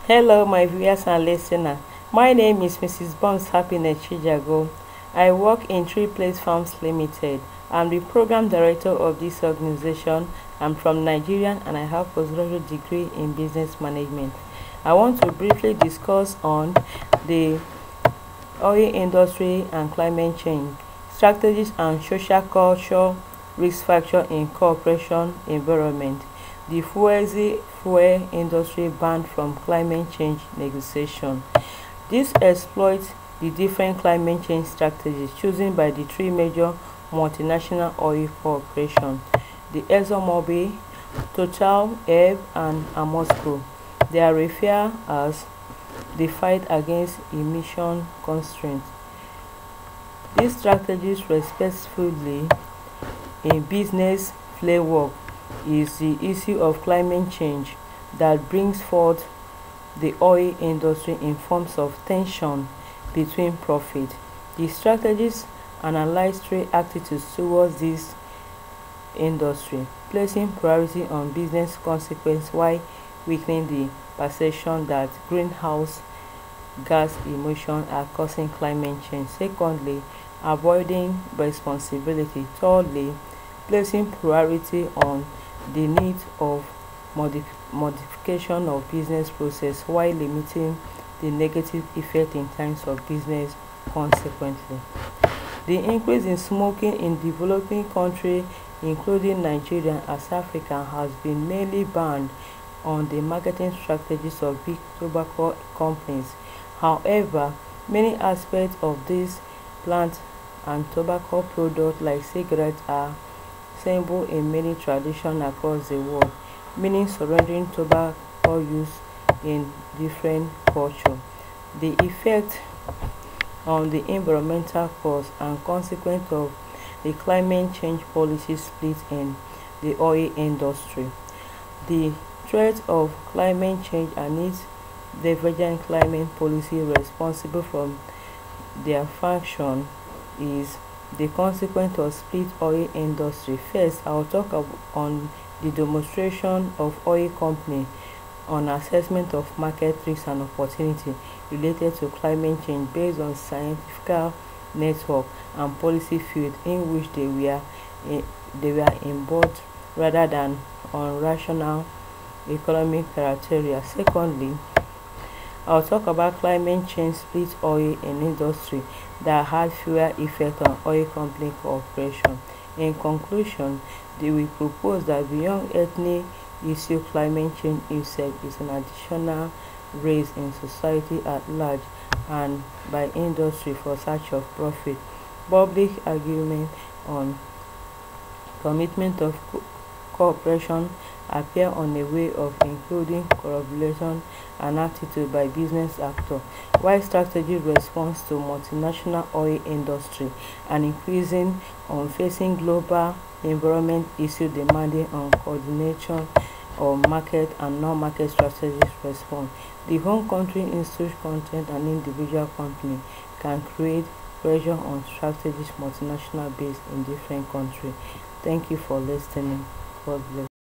Hello, my viewers and listeners. My name is Mrs. Bonds Happiness Chijago. I work in Three Place Farms Limited. I'm the program director of this organization. I'm from Nigeria and I have postgraduate degree in business management. I want to briefly discuss on the oil industry and climate change, strategies and social culture, risk factor in cooperation environment. The fuel industry banned from climate change negotiation. This exploits the different climate change strategies chosen by the three major multinational oil corporations, the ExxonMobil, Total, Ebb, and Amoco. They are referred as the fight against emission constraints. These strategies respectively in business flavor is the issue of climate change that brings forth the oil industry in forms of tension between profit. The strategies analyze three attitudes towards this industry, placing priority on business consequence while weakening the perception that greenhouse gas emissions are causing climate change. Secondly, avoiding responsibility. Thirdly, placing priority on the need of modification of business process while limiting the negative effect in terms of business consequently. The increase in smoking in developing countries, including Nigeria as Africa, has been mainly banned on the marketing strategies of big tobacco companies. However, many aspects of these plant and tobacco products like cigarettes are symbol in many traditions across the world, meaning surrendering tobacco use in different cultures. The effect on the environmental cost and consequence of the climate change policy split in the oil industry. The threat of climate change and its divergent climate policy responsible from their function is the consequence of split oil industry. First, I will talk on the demonstration of oil company on assessment of market risks and opportunity related to climate change based on scientific network and policy field in which they were involved rather than on rational economic criteria. Secondly, I'll talk about climate change split oil in industry that had fewer effect on oil company cooperation. In conclusion, they will propose that beyond ethnic issue, climate change itself is an additional raise in society at large and by industry for search of profit. Public argument on commitment of cooperation appear on a way of including collaboration and attitude by business actors, while strategic response to multinational oil industry and increasing on facing global environment issue demanding on coordination of market and non-market strategic response. The home country institute content and individual company can create pressure on strategies multinational based in different countries. Thank you for listening. God bless.